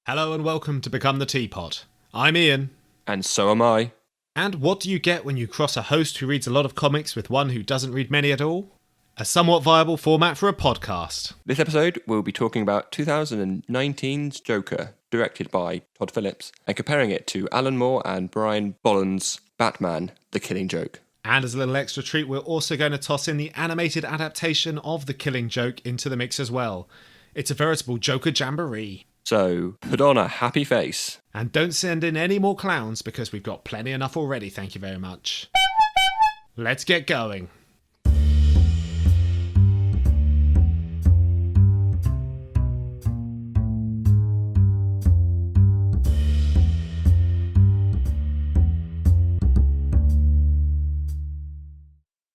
Hello and welcome to Become the Teapot. I'm Iain. And so am I. And what do you get when you cross a host who reads a lot of comics with one who doesn't read many at all? A somewhat viable format for a podcast. This episode, we'll be talking about 2019's Joker, directed by Todd Phillips, and comparing it to Alan Moore and Brian Bolland's Batman, The Killing Joke. And as a little extra treat, we're also going to toss in the animated adaptation of The Killing Joke into the mix as well. It's a veritable Joker jamboree. So, put on a happy face. And don't send in any more clowns because we've got plenty enough already, thank you very much. Let's get going.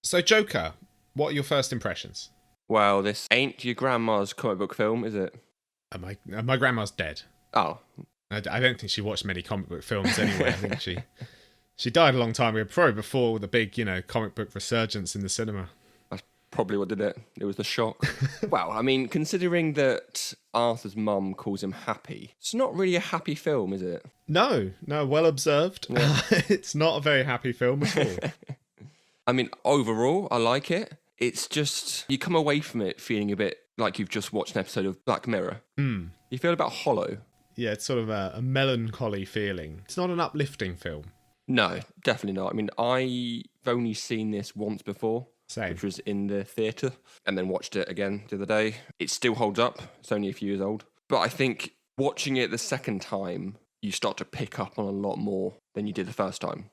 So, Joker, what are your first impressions? Well, this ain't your grandma's comic book film, is it? My grandma's dead. Oh. I don't think she watched many comic book films anyway. I think she died a long time ago, probably before the big, comic book resurgence in the cinema. That's probably what did it. It was the shock. Well, I mean, considering that Arthur's mum calls him happy, it's not really a happy film, is it? No, well observed. Yeah. It's not a very happy film at all. I mean, overall, I like it. It's just, you come away from it feeling a bit like you've just watched an episode of Black Mirror. Mm. You feel a bit hollow. Yeah, it's sort of a melancholy feeling. It's not an uplifting film. No, definitely not. I mean, I've only seen this once before. Same. Which was in the theatre, and then watched it again the other day. It still holds up. It's only a few years old. But I think watching it the second time, you start to pick up on a lot more than you did the first time.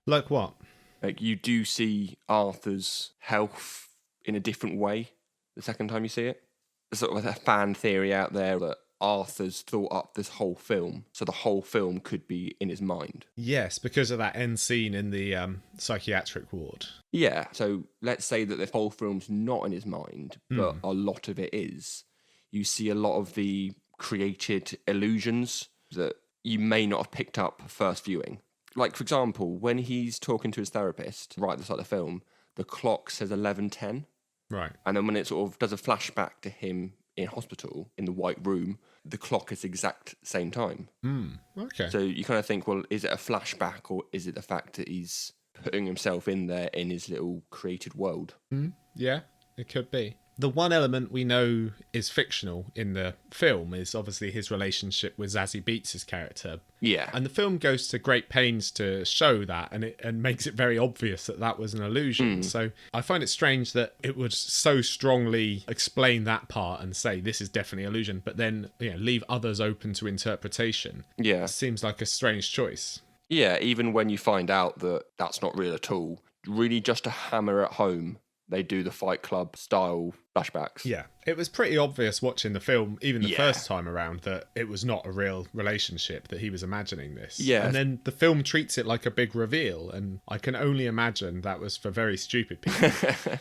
Like what? Like, you do see Arthur's health in a different way the second time you see it. There's sort of a fan theory out there that Arthur's thought up this whole film, so the whole film could be in his mind. Yes, because of that end scene in the psychiatric ward. Yeah, so let's say that the whole film's not in his mind, but a lot of it is. You see a lot of the created illusions that you may not have picked up first viewing. Like, for example, when he's talking to his therapist right at the start of the film, the clock says 11:10. Right. And then when it sort of does a flashback to him in hospital, in the white room, the clock is exact same time. Okay. So you kind of think, well, is it a flashback or is it the fact that he's putting himself in there in his little created world? Yeah, it could be. The one element we know is fictional in the film is obviously his relationship with Zazie Beetz' character. Yeah. And the film goes to great pains to show that and makes it very obvious that was an illusion. So I find it strange that it would so strongly explain that part and say this is definitely illusion, but then leave others open to interpretation. Yeah. It seems like a strange choice. Yeah, even when you find out that that's not real at all, really just to hammer it home, they do the Fight Club style flashbacks. Yeah, it was pretty obvious watching the film, even the first time around, that it was not a real relationship, that he was imagining this. Yeah. And then the film treats it like a big reveal, and I can only imagine that was for very stupid people.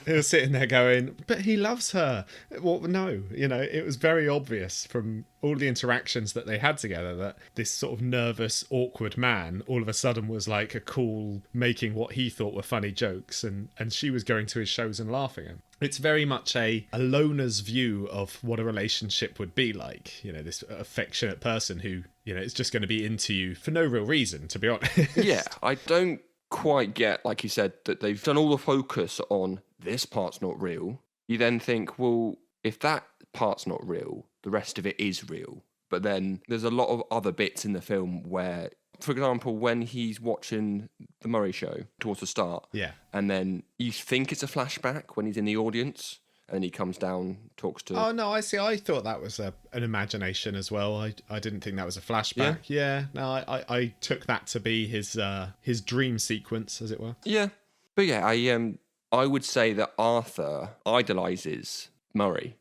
They were sitting there going, but he loves her. Well, no, it was very obvious from all the interactions that they had together that this sort of nervous, awkward man all of a sudden was like a cool, making what he thought were funny jokes, and she was going to his shows and laughing at him. It's very much a loner's view of what a relationship would be like. This affectionate person who, is just going to be into you for no real reason, to be honest. Yeah, I don't quite get, like you said, that they've done all the focus on this part's not real. You then think, well, if that part's not real, the rest of it is real. But then there's a lot of other bits in the film where, for example, when he's watching the Murray Show towards the start, and then you think it's a flashback when he's in the audience, and then he comes down, talks to... Oh, no, I see. I thought that was an imagination as well. I didn't think that was a flashback. Yeah, no, I took that to be his dream sequence, as it were. Yeah, but yeah, I would say that Arthur idolises Murray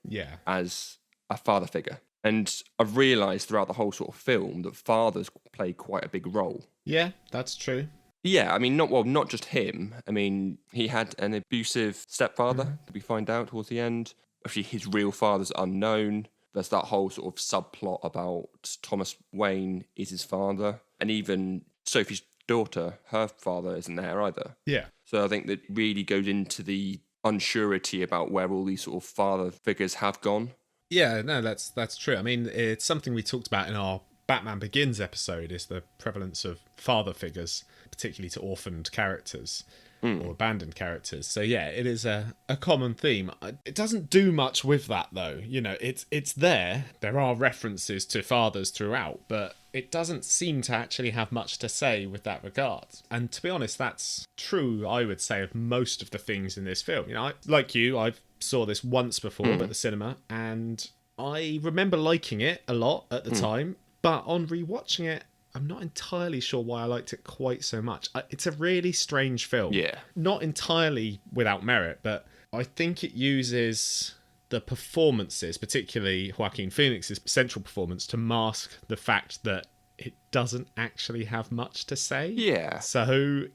as a father figure. And I've realised throughout the whole sort of film that fathers play quite a big role. Yeah, that's true. Yeah, I mean, not just him. I mean, he had an abusive stepfather, that we find out towards the end. Actually, his real father's unknown. There's that whole sort of subplot about Thomas Wayne is his father. And even Sophie's daughter, her father isn't there either. Yeah. So I think that really goes into the unsurety about where all these sort of father figures have gone. Yeah, no, that's true. I mean, it's something we talked about in our Batman Begins episode is the prevalence of father figures, particularly to orphaned characters or abandoned characters. So yeah, it is a common theme. It doesn't do much with that though. You know, it's there. There are references to fathers throughout, but it doesn't seem to actually have much to say with that regard. And to be honest, that's true, I would say, of most of the things in this film. You know, I saw this once before at the cinema, and I remember liking it a lot at the time, but on rewatching it, I'm not entirely sure why I liked it quite so much. It's a really strange film. Yeah. Not entirely without merit, but I think it uses the performances, particularly Joaquin Phoenix's central performance, to mask the fact that it doesn't actually have much to say. Yeah. So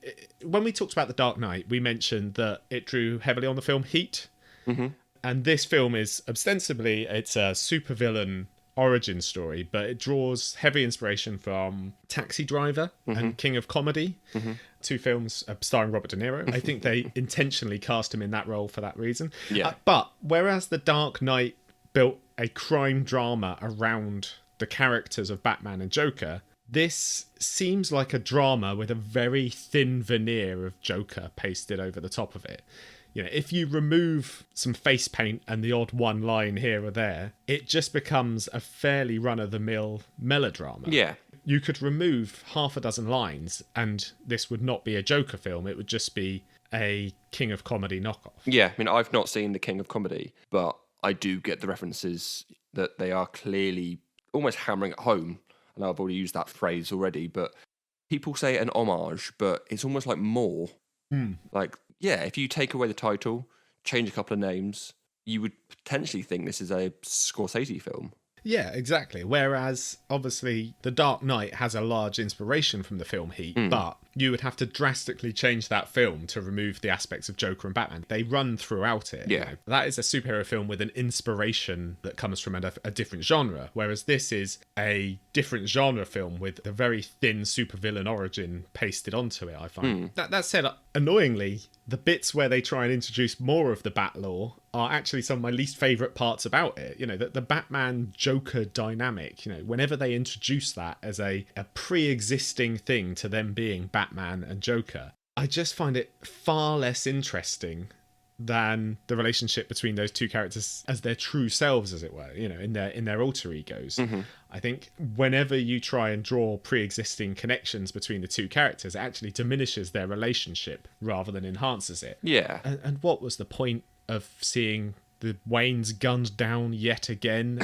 when we talked about The Dark Knight, we mentioned that it drew heavily on the film Heat. Mm-hmm. And this film is ostensibly, it's a supervillain origin story, but it draws heavy inspiration from Taxi Driver and King of Comedy, two films starring Robert De Niro. I think they intentionally cast him in that role for that reason. Yeah. But whereas The Dark Knight built a crime drama around the characters of Batman and Joker, this seems like a drama with a very thin veneer of Joker pasted over the top of it. You know, if you remove some face paint and the odd one line here or there, it just becomes a fairly run-of-the-mill melodrama. Yeah. You could remove half a dozen lines and this would not be a Joker film. It would just be a King of Comedy knockoff. Yeah, I mean, I've not seen The King of Comedy, but I do get the references that they are clearly almost hammering it home. I know I've already used that phrase already, but people say an homage, but it's almost like more. Like, yeah, if you take away the title, change a couple of names, you would potentially think this is a Scorsese film. Yeah, exactly. Whereas, obviously, The Dark Knight has a large inspiration from the film Heat, but you would have to drastically change that film to remove the aspects of Joker and Batman. They run throughout it. Yeah. You know? That is a superhero film with an inspiration that comes from a different genre, whereas this is a different genre film with a very thin supervillain origin pasted onto it, I find. That said, annoyingly, the bits where they try and introduce more of the Bat Law are actually some of my least favourite parts about it. You know, the Batman-Joker dynamic, you know, whenever they introduce that as a pre-existing thing to them being Batman and Joker, I just find it far less interesting than the relationship between those two characters as their true selves, as it were, you know, in their alter egos. I think whenever you try and draw pre-existing connections between the two characters, it actually diminishes their relationship rather than enhances it. Yeah. And what was the point of seeing the Waynes gunned down yet again?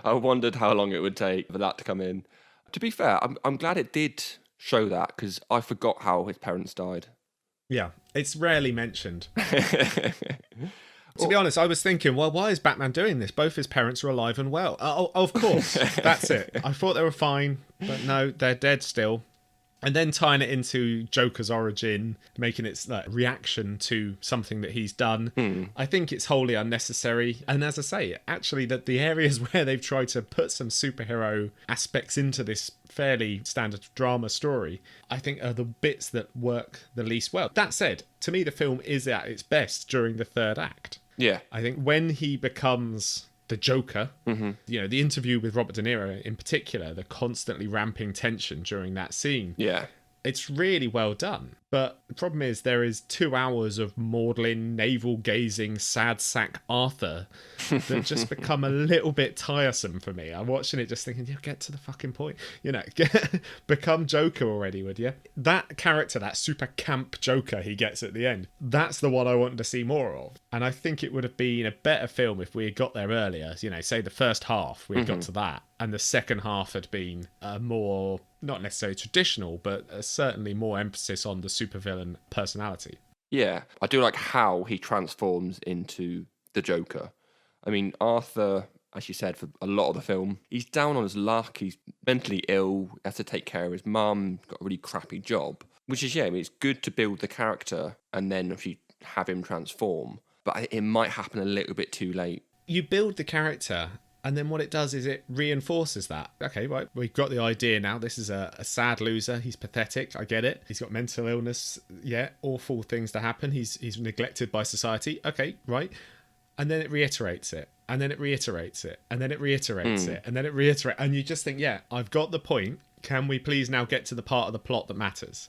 I wondered how long it would take for that to come in. To be fair, I'm glad it did show that, because I forgot how his parents died. Yeah, it's rarely mentioned. To be honest, I was thinking, well, why is Batman doing this? Both his parents are alive and well. Oh, of course, that's it. I thought they were fine, but no, they're dead still. And then tying it into Joker's origin, making its reaction to something that he's done, I think it's wholly unnecessary. And as I say, actually, that the areas where they've tried to put some superhero aspects into this fairly standard drama story, I think are the bits that work the least well. That said, to me, the film is at its best during the third act. Yeah. I think when he becomes the Joker, you know, the interview with Robert De Niro in particular, the constantly ramping tension during that scene. Yeah. It's really well done. But the problem is there is 2 hours of maudlin, navel-gazing, sad sack Arthur that just become a little bit tiresome for me. I'm watching it just thinking, get to the fucking point. You know, become Joker already, would you? That character, that super camp Joker he gets at the end, that's the one I wanted to see more of. And I think it would have been a better film if we had got there earlier. You know, say the first half, we had got to that. And the second half had been more, not necessarily traditional, but certainly more emphasis on the supervillain personality. Yeah, I do like how he transforms into the Joker. I mean, Arthur, as you said, for a lot of the film, he's down on his luck, he's mentally ill, has to take care of his mum, got a really crappy job. Which is, yeah, I mean, it's good to build the character and then if you have him transform. But it might happen a little bit too late. You build the character, and then what it does is it reinforces that. Okay, right, we've got the idea now. This is a sad loser. He's pathetic. I get it. He's got mental illness. Yeah, awful things to happen. He's neglected by society. Okay, right. And then it reiterates it. and then it reiterates it, and then it reiterates it, and then it reiterates, and you just think, yeah, I've got the point. Can we please now get to the part of the plot that matters?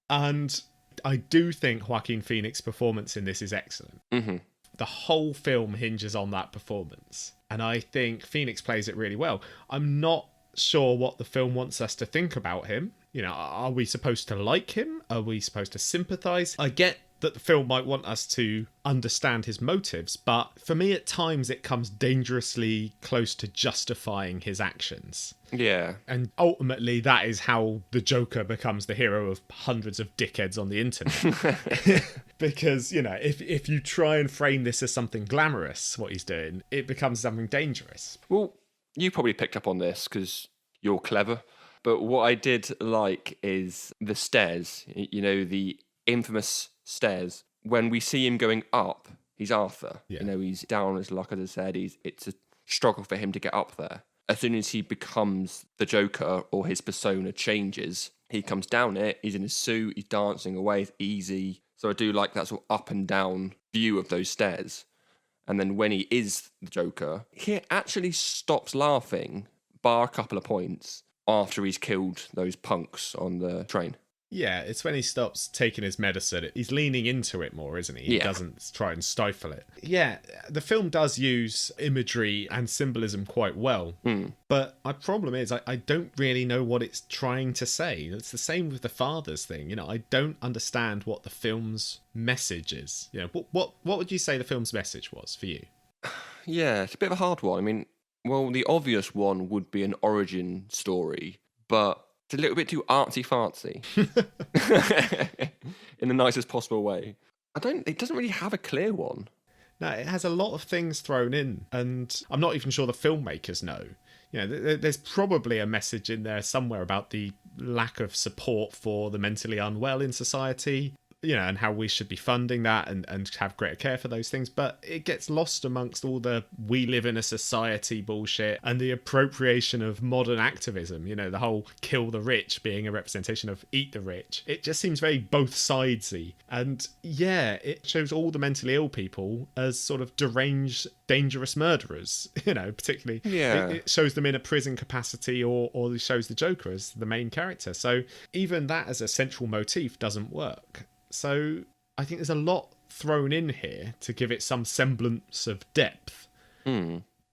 And I do think Joaquin Phoenix's performance in this is excellent. The whole film hinges on that performance, and I think Phoenix plays it really well. I'm not sure what the film wants us to think about him. You know, are we supposed to like him? Are we supposed to sympathise? I get that the film might want us to understand his motives, but for me at times it comes dangerously close to justifying his actions. Yeah. And ultimately that is how the Joker becomes the hero of hundreds of dickheads on the internet. Because, you know, if you try and frame this as something glamorous, what he's doing, it becomes something dangerous. Well, you probably picked up on this because you're clever. But what I did like is the stairs, you know, the infamous stairs. When we see him going up, he's Arthur. Yeah. You know, he's down, as Locke has said. It's a struggle for him to get up there. As soon as he becomes the Joker or his persona changes, he comes down it, he's in his suit, he's dancing away, it's easy. So I do like that sort of up and down view of those stairs. And then when he is the Joker, he actually stops laughing, bar a couple of points, after he's killed those punks on the train. Yeah, it's when he stops taking his medicine. He's leaning into it more, isn't he? He doesn't try and stifle it. Yeah, the film does use imagery and symbolism quite well. But my problem is I don't really know what it's trying to say. It's the same with the fathers thing. You know, I don't understand what the film's message is. You know, what would you say the film's message was for you? Yeah, it's a bit of a hard one. I mean, well, the obvious one would be an origin story, but it's a little bit too artsy-fartsy in the nicest possible way. It doesn't really have a clear one. No, it has a lot of things thrown in, and I'm not even sure the filmmakers know. You know, there's probably a message in there somewhere about the lack of support for the mentally unwell in society, you know, and how we should be funding that and have greater care for those things. But it gets lost amongst all the we live in a society bullshit and the appropriation of modern activism, you know, the whole kill the rich being a representation of eat the rich. It just seems very both sidesy. And yeah, it shows all the mentally ill people as sort of deranged, dangerous murderers, you know, particularly. Yeah. It shows them in a prison capacity or it shows the Joker as the main character. So even that as a central motif doesn't work. So I think there's a lot thrown in here to give it some semblance of depth.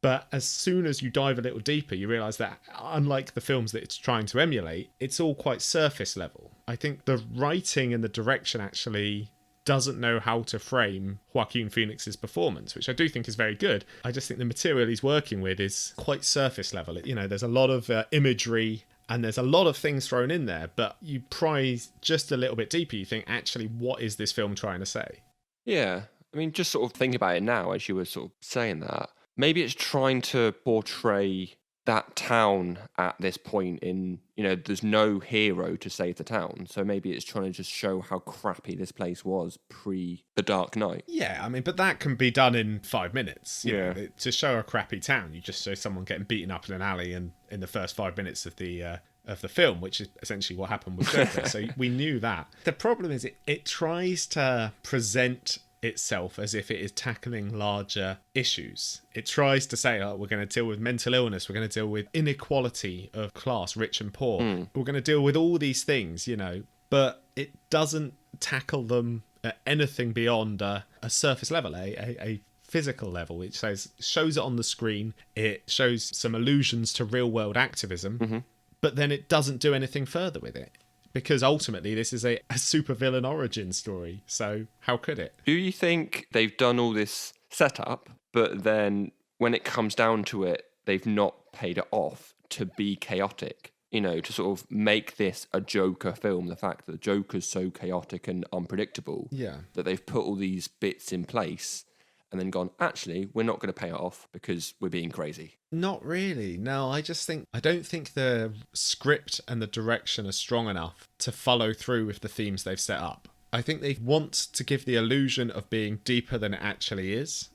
But as soon as you dive a little deeper, you realise that unlike the films that it's trying to emulate, it's all quite surface level. I think the writing and the direction actually doesn't know how to frame Joaquin Phoenix's performance, which I do think is very good. I just think the material he's working with is quite surface level. You know, there's a lot of imagery and there's a lot of things thrown in there, but you pry just a little bit deeper, you think, actually, what is this film trying to say? Yeah. I mean, just sort of thinking about it now as you were sort of saying that, maybe it's trying to portray that town at this point in, you know, there's no hero to save the town. So maybe it's trying to just show how crappy this place was pre The Dark Knight. Yeah, I mean, but that can be done in 5 minutes. You Yeah. know, to show a crappy town, you just show someone getting beaten up in an alley and in the first 5 minutes of the film, which is essentially what happened with Joker. So we knew that. The problem is it tries to present itself as if it is tackling larger issues. It tries to say, oh, we're going to deal with mental illness, we're going to deal with inequality of class, rich and poor, we're going to deal with all these things, you know, but it doesn't tackle them at anything beyond a surface level, a physical level. It shows it on the screen, it shows some allusions to real world activism, but then it doesn't do anything further with it. Because ultimately, this is a supervillain origin story. So how could it? Do you think they've done all this setup, but then when it comes down to it, they've not paid it off to be chaotic? You know, to sort of make this a Joker film, the fact that the Joker's so chaotic and unpredictable, that they've put all these bits in place and then gone, actually, we're not going to pay it off because we're being crazy. Not really. No, I don't think the script and the direction are strong enough to follow through with the themes they've set up. I think they want to give the illusion of being deeper than it actually is.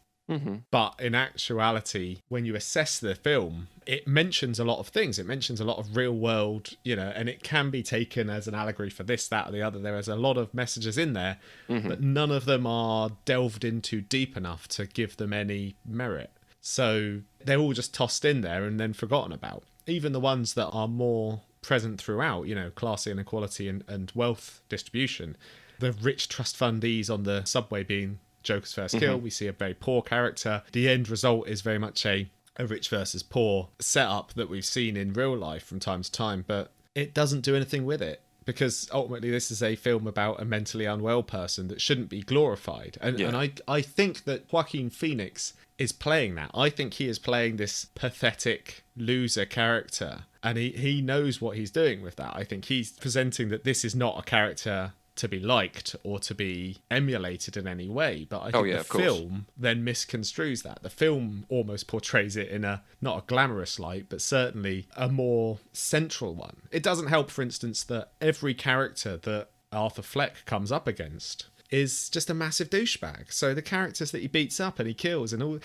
But in actuality, when you assess the film, it mentions a lot of things. It mentions a lot of real world, and it can be taken as an allegory for this, that, or the other. There is a lot of messages in there, but none of them are delved into deep enough to give them any merit. So they're all just tossed in there and then forgotten about. Even the ones that are more present throughout, class inequality and wealth distribution. The rich trust fundees on the subway being Joker's first kill. We see a very poor character. The end result is very much a rich versus poor setup that we've seen in real life from time to time, but it doesn't do anything with it, because ultimately this is a film about a mentally unwell person that shouldn't be glorified. And I think that Joaquin Phoenix is playing that. I think he is playing this pathetic loser character, and he knows what he's doing with that. I think he's presenting that this is not a character to be liked or to be emulated in any way, but I think the film then misconstrues that. The film almost portrays it in not a glamorous light, but certainly a more central one. It doesn't help, for instance, that every character that Arthur Fleck comes up against is just a massive douchebag. So the characters that he beats up and he kills and all,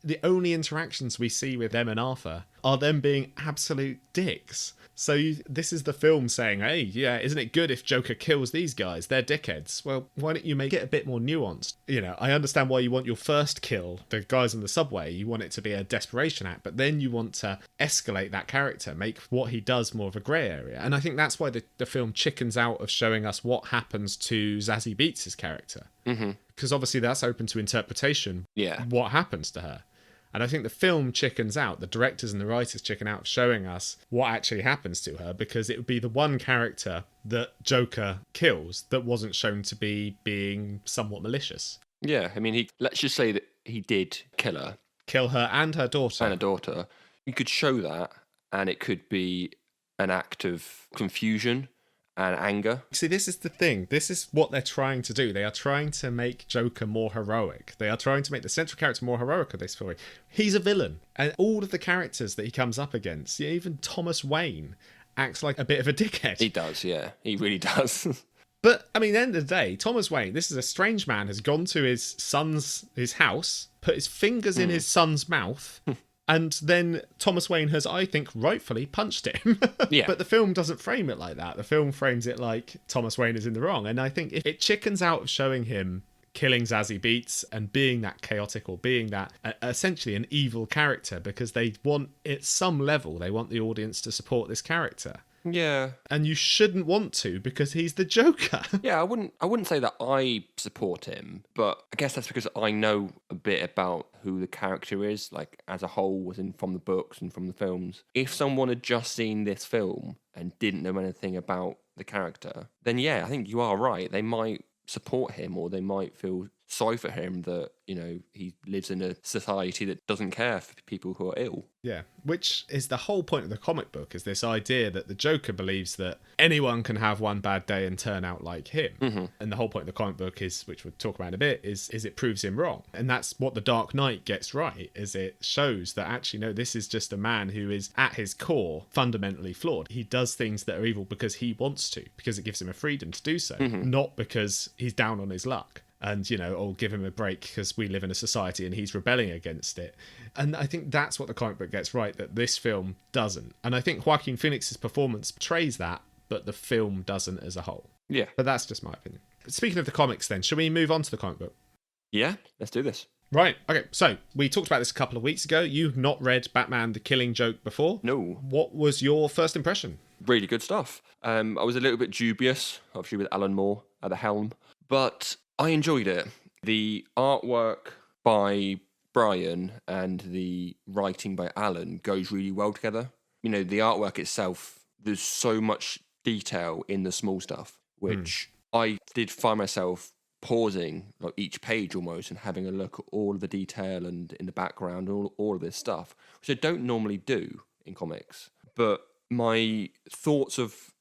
the only interactions we see with them and Arthur are them being absolute dicks. So this is the film saying, hey, yeah, isn't it good if Joker kills these guys? They're dickheads. Well, why don't you make it a bit more nuanced? I understand why you want your first kill, the guys on the subway, you want it to be a desperation act, but then you want to escalate that character, make what he does more of a grey area. And I think that's why the film chickens out of showing us what happens to Zazie Beetz' character. Because obviously that's open to interpretation, what happens to her. And I think the film chickens out, the directors and the writers chicken out of showing us what actually happens to her, because it would be the one character that Joker kills that wasn't shown to be being somewhat malicious. Yeah, I mean, let's just say that he did kill her. Kill her and her daughter. And her daughter. You could show that, and it could be an act of confusion and anger. See, this is the thing. This is what they're trying to do. They are trying to make Joker more heroic. They are trying to make the central character more heroic of this story. He's a villain. And all of the characters that he comes up against, even Thomas Wayne, acts like a bit of a dickhead. He does, yeah. He really does. But, I mean, at the end of the day, Thomas Wayne, this is a strange man, has gone to his house, put his fingers in his son's mouth... And then Thomas Wayne has, I think, rightfully punched him. Yeah. But the film doesn't frame it like that. The film frames it like Thomas Wayne is in the wrong. And I think if it chickens out of showing him killing Zazie Beetz and being that chaotic or being that essentially an evil character, because they want, at some level, they want the audience to support this character. Yeah. And you shouldn't want to, because he's the Joker. Yeah, I wouldn't say that I support him, but I guess that's because I know a bit about who the character is, like as a whole, from the books and from the films. If someone had just seen this film and didn't know anything about the character, then yeah, I think you are right. They might support him, or they might feel sorry for him that, he lives in a society that doesn't care for people who are ill. Yeah, which is the whole point of the comic book, is this idea that the Joker believes that anyone can have one bad day and turn out like him. And the whole point of the comic book is, which we'll talk about in a bit, is it proves him wrong. And that's what the Dark Knight gets right, is it shows that actually, no, this is just a man who is at his core fundamentally flawed. He does things that are evil because he wants to, because it gives him a freedom to do so, not because he's down on his luck. And, give him a break because we live in a society and he's rebelling against it. And I think that's what the comic book gets right, that this film doesn't. And I think Joaquin Phoenix's performance portrays that, but the film doesn't as a whole. Yeah. But that's just my opinion. Speaking of the comics then, shall we move on to the comic book? Yeah, let's do this. Right. Okay, so we talked about this a couple of weeks ago. You've not read Batman the Killing Joke before. No. What was your first impression? Really good stuff. I was a little bit dubious, obviously with Alan Moore at the helm, but I enjoyed it. The artwork by Brian and the writing by Alan goes really well together. The artwork itself, there's so much detail in the small stuff, which I did find myself pausing like each page almost and having a look at all of the detail and in the background, all of this stuff, which I don't normally do in comics. But my thoughts of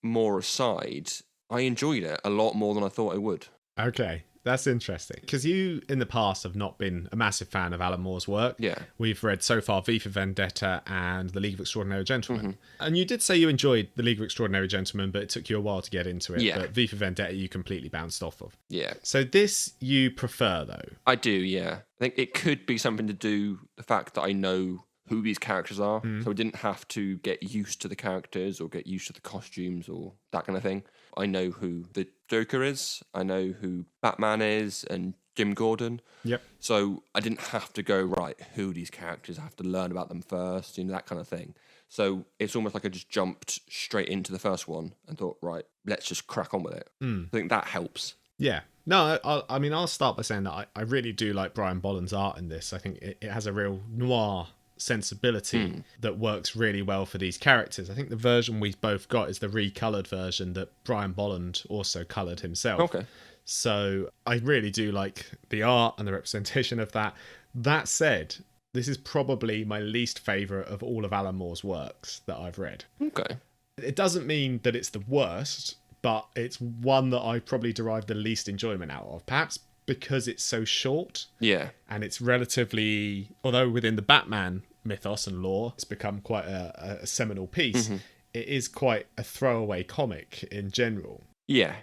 Moore aside, I enjoyed it a lot more than I thought I would. Okay, that's interesting. Because you, in the past, have not been a massive fan of Alan Moore's work. Yeah. We've read so far V for Vendetta and The League of Extraordinary Gentlemen. And you did say you enjoyed The League of Extraordinary Gentlemen, but it took you a while to get into it. Yeah. But V for Vendetta you completely bounced off of. Yeah. So this you prefer, though? I do, yeah. I think it could be something to do the fact that I know who these characters are. So I didn't have to get used to the characters or get used to the costumes or that kind of thing. I know who the Joker is. I know who Batman is and Jim Gordon. Yep. So I didn't have to go, right, who are these characters? I have to learn about them first, that kind of thing. So it's almost like I just jumped straight into the first one and thought, right, let's just crack on with it. I think that helps. Yeah. No, I mean, I'll start by saying that I really do like Brian Bolland's art in this. I think it has a real noir sensibility that works really well for these characters. I think the version we've both got is the recolored version that Brian Bolland also colored himself. Okay. So I really do like the art and the representation of that. That said, this is probably my least favourite of all of Alan Moore's works that I've read. Okay. It doesn't mean that it's the worst, but it's one that I probably derive the least enjoyment out of. Perhaps because it's so short. Yeah. And it's relatively, although within the Batman mythos and lore, it's become quite a seminal piece. It is quite a throwaway comic in general. Yeah.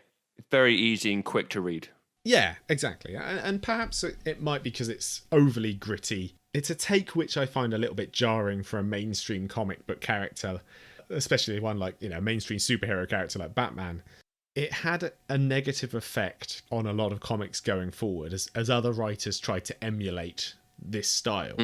Very easy and quick to read. Yeah, exactly. And perhaps it might be because it's overly gritty. It's a take which I find a little bit jarring for a mainstream comic book character, especially one like, mainstream superhero character like Batman. It had a negative effect on a lot of comics going forward as other writers tried to emulate this style.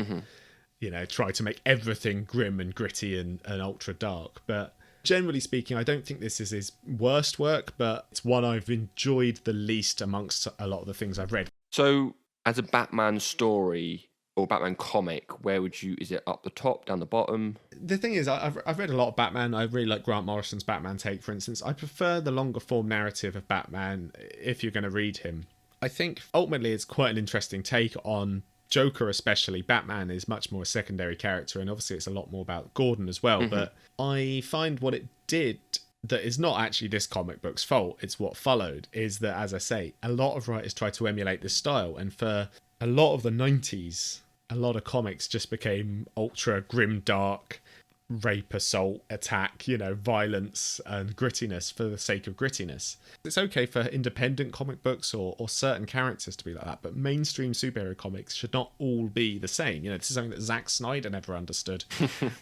Try to make everything grim and gritty and ultra dark. But generally speaking, I don't think this is his worst work, but it's one I've enjoyed the least amongst a lot of the things I've read. So, as a Batman story or Batman comic, where would you, is it up the top, down the bottom? The thing is, I've read a lot of Batman. I really like Grant Morrison's Batman take, for instance. I prefer the longer form narrative of Batman if you're going to read him. I think ultimately it's quite an interesting take on Joker, especially. Batman is much more a secondary character, and obviously it's a lot more about Gordon as well. But I find what it did that is not actually this comic book's fault, it's what followed, is that, as I say, a lot of writers tried to emulate this style, and for a lot of the 90s, a lot of comics just became ultra grim, dark, rape, assault, attack, violence and grittiness for the sake of grittiness. It's okay for independent comic books or certain characters to be like that, but mainstream superhero comics should not all be the same. This is something that Zack Snyder never understood,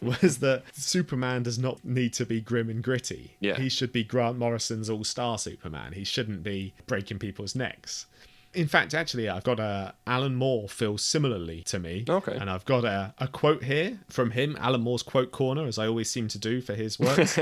was that Superman does not need to be grim and gritty. Yeah. He should be Grant Morrison's all-star Superman. He shouldn't be breaking people's necks. In fact, actually, I've got Alan Moore feels similarly to me. Okay. And I've got a quote here from him, Alan Moore's quote corner, as I always seem to do for his works.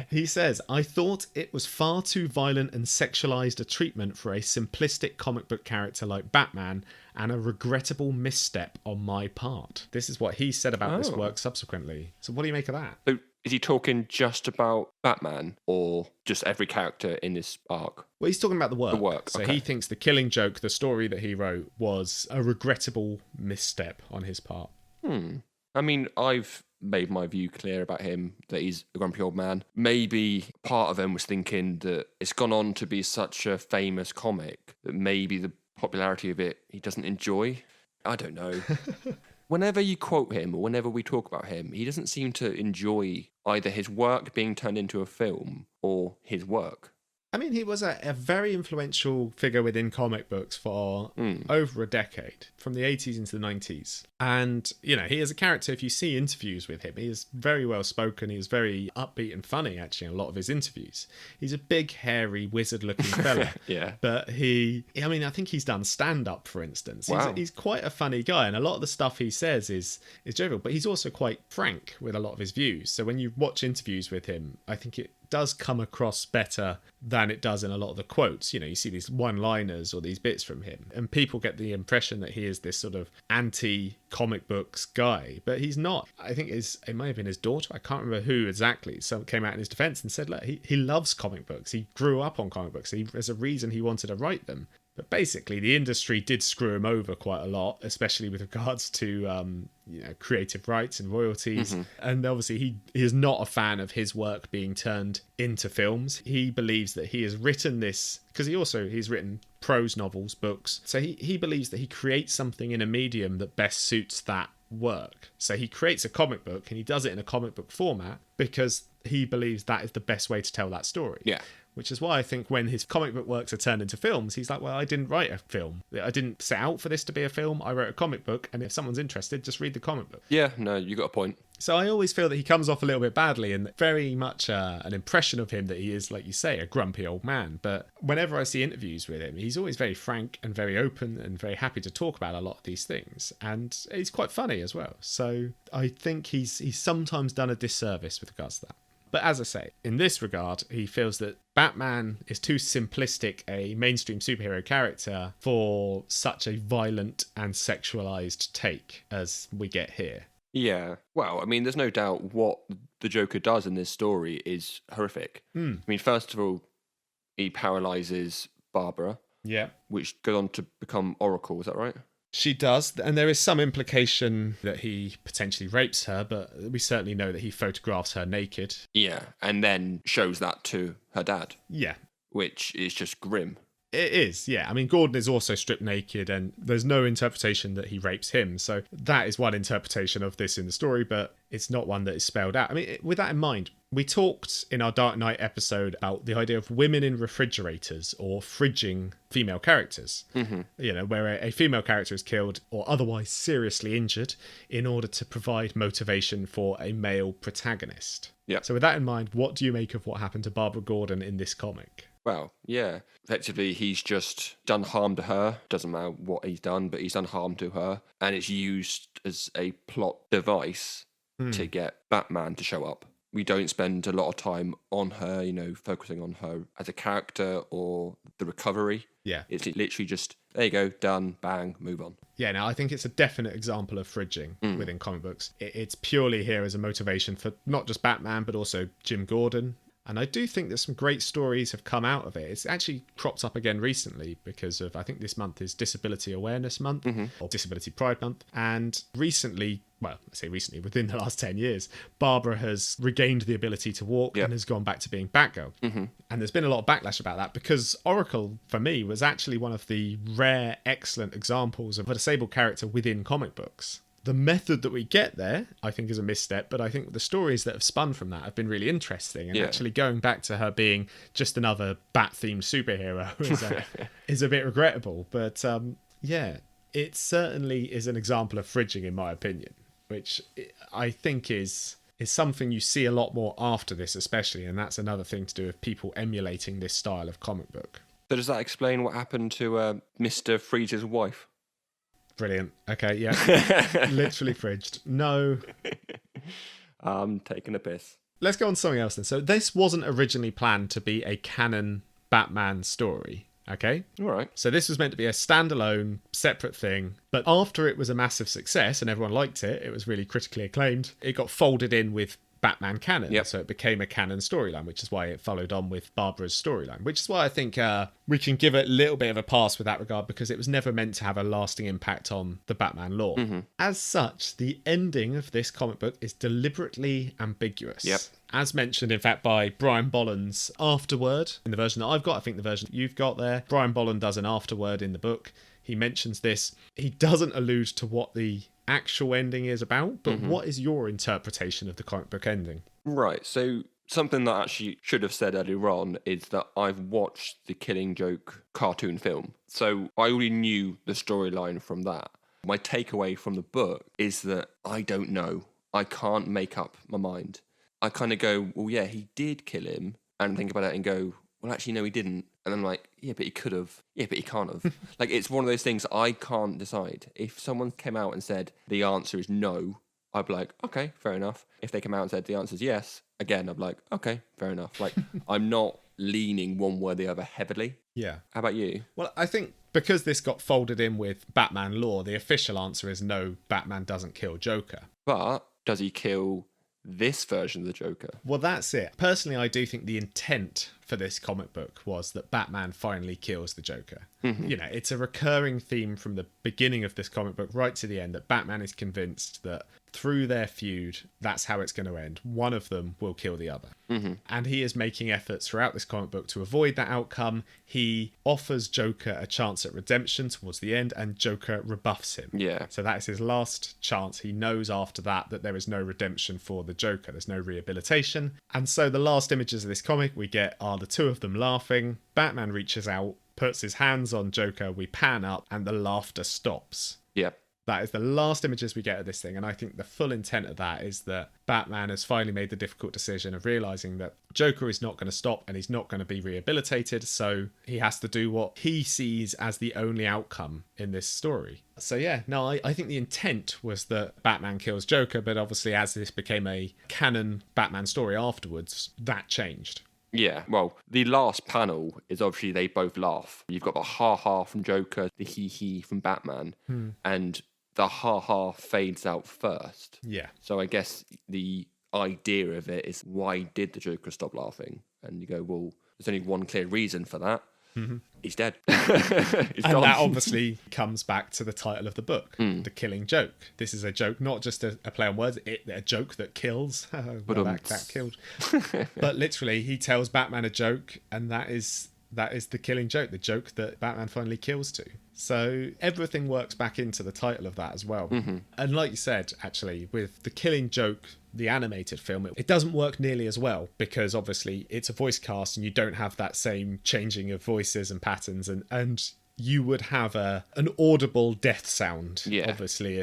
He says, "I thought it was far too violent and sexualized a treatment for a simplistic comic book character like Batman, and a regrettable misstep on my part." This is what he said about this work subsequently. So what do you make of that? So is he talking just about Batman or just every character in this arc? Well, he's talking about the work. The work, So okay. he thinks the Killing Joke, the story that he wrote, was a regrettable misstep on his part. I mean, I've made my view clear about him, that he's a grumpy old man. Maybe part of him was thinking that it's gone on to be such a famous comic that maybe the popularity of it he doesn't enjoy. I don't know. Whenever you quote him or whenever we talk about him, he doesn't seem to enjoy either his work being turned into a film or his work. I mean, he was a very influential figure within comic books for over a decade, from the 80s into the 90s. And, he is a character, if you see interviews with him, he is very well spoken. He is very upbeat and funny, actually, in a lot of his interviews. He's a big, hairy, wizard-looking fella. Yeah. But I think he's done stand-up, for instance. Wow. He's quite a funny guy, and a lot of the stuff he says is jovial, but he's also quite frank with a lot of his views. So when you watch interviews with him, I think it does come across better than it does in a lot of the quotes. You see these one-liners or these bits from him, and people get the impression that he is this sort of anti-comic books guy, but he's not. I think it may have been his daughter, I can't remember who exactly, someone came out in his defense and said, look, he loves comic books. He grew up on comic books. There's a reason he wanted to write them. But basically, the industry did screw him over quite a lot, especially with regards to creative rights and royalties. And obviously, he is not a fan of his work being turned into films. He believes that he has written this because he's written prose novels, books. So he believes that he creates something in a medium that best suits that work. So he creates a comic book and he does it in a comic book format because he believes that is the best way to tell that story. Yeah. which is why I think when his comic book works are turned into films, he's like, well, I didn't write a film. I didn't set out for this to be a film. I wrote a comic book, and if someone's interested, just read the comic book. Yeah, no, you got a point. So I always feel that he comes off a little bit badly, and very much an impression of him that he is, like you say, a grumpy old man. But whenever I see interviews with him, he's always very frank and very open and very happy to talk about a lot of these things. And he's quite funny as well. So I think he's sometimes done a disservice with regards to that. But as I say, in this regard, he feels that Batman is too simplistic a mainstream superhero character for such a violent and sexualized take as we get here. Yeah. Well, I mean, there's no doubt what the Joker does in this story is horrific. I mean, first of all, he paralyzes Barbara. Yeah. Which goes on to become Oracle, is that right? She does, and there is some implication that he potentially rapes her, but we certainly know that he photographs her naked. Yeah, and then shows that to her dad. Yeah. Which is just grim. It is, yeah. I mean, Gordon is also stripped naked, and there's no interpretation that he rapes him. So that is one interpretation of this in the story, but it's not one that is spelled out. I mean, with that in mind, we talked in our Dark Knight episode about the idea of women in refrigerators or fridging female characters. Mm-hmm. You know, where a female character is killed or otherwise seriously injured in order to provide motivation for a male protagonist. Yeah. So with that in mind, what do you make of what happened to Barbara Gordon in this comic? Well, yeah. Effectively, he's just done harm to her. Doesn't matter what he's done, but he's done harm to her. And it's used as a plot device to get Batman to show up. We don't spend a lot of time on her, you know, focusing on her as a character or the recovery. Yeah. It's literally just, there you go, done, bang, move on. Yeah, now I think it's a definite example of fridging within comic books. It's purely here as a motivation for not just Batman, but also Jim Gordon. And I do think that some great stories have come out of it. It's actually cropped up again recently because of, I think this month is Disability Awareness Month or Disability Pride Month. And recently, well, I say recently, within the last 10 years, Barbara has regained the ability to walk and has gone back to being Batgirl. And there's been a lot of backlash about that because Oracle, for me, was actually one of the rare, excellent examples of a disabled character within comic books. The method that we get there, I think, is a misstep, but I think the stories that have spun from that have been really interesting. And actually going back to her being just another bat-themed superhero is a bit regrettable. But yeah, it certainly is an example of fridging, in my opinion, which I think is something you see a lot more after this, especially. And that's another thing to do with people emulating this style of comic book. So does that explain what happened to Mr. Freeze's wife? Brilliant. Okay, yeah. Literally fridged. No. I'm taking a piss. Let's go on to something else then. So this wasn't originally planned to be a canon Batman story, okay? All right. So this was meant to be a standalone, separate thing. But after it was a massive success and everyone liked it, it was really critically acclaimed, it got folded in with Batman canon. Yep. So it became a canon storyline, which is why it followed on with Barbara's storyline, which is why I think we can give it a little bit of a pass with that regard because it was never meant to have a lasting impact on the Batman lore. As such, the ending of this comic book is deliberately ambiguous. Yep. As mentioned, in fact, by Brian Bolland's afterword in the version that I've got, I think the version that you've got there, Brian Bolland does an afterword in the book. He mentions this. He doesn't allude to what the actual ending is about, but what is your interpretation of the comic book ending? Right, so something that I actually should have said earlier on is that I've watched the Killing Joke cartoon film, so I already knew the storyline from that. My takeaway from the book is that I don't know. I can't make up my mind. I kind of go, well, yeah, he did kill him, and think about it and go, well, actually, no, he didn't. And I'm like, yeah, but he could have. Yeah, but he can't have. Like, it's one of those things I can't decide. If someone came out and said the answer is no, I'd be like, okay, fair enough. If they came out and said the answer is yes, again, I'd be like, okay, fair enough. Like, I'm not leaning one way or the other heavily. Yeah. How about you? Well, I think because this got folded in with Batman lore, the official answer is no, Batman doesn't kill Joker. But does he kill this version of the Joker? Well, that's it. Personally, I do think the intent for this comic book was that Batman finally kills the Joker. You know, it's a recurring theme from the beginning of this comic book right to the end that Batman is convinced that through their feud, that's how it's going to end. One of them will kill the other. And he is making efforts throughout this comic book to avoid that outcome. He offers Joker a chance at redemption towards the end, and Joker rebuffs him. Yeah. So that is his last chance. He knows after that there is no redemption for the Joker. There's no rehabilitation. And so the last images of this comic we get are the two of them laughing. Batman reaches out, puts his hands on Joker, we pan up, and the laughter stops. Yeah. That is the last images we get of this thing, and I think the full intent of that is that Batman has finally made the difficult decision of realising that Joker is not going to stop and he's not going to be rehabilitated, so he has to do what he sees as the only outcome in this story. So yeah, no, I think the intent was that Batman kills Joker, but obviously as this became a canon Batman story afterwards, that changed. Yeah, well, the last panel is obviously they both laugh. You've got the ha-ha from Joker, the he-he from Batman, and the ha-ha fades out first. Yeah. So I guess the idea of it is, why did the Joker stop laughing? And you go, well, there's only one clear reason for that. He's dead. He's and gone. that obviously comes back to the title of the book, The Killing Joke. This is a joke, not just a play on words, a joke that kills. Well, that killed. But literally, he tells Batman a joke, and that is the killing joke, the joke that Batman finally kills to. So everything works back into the title of that as well. And like you said, actually, with The Killing Joke, the animated film, it doesn't work nearly as well because obviously it's a voice cast and you don't have that same changing of voices and patterns, and you would have an audible death sound, obviously,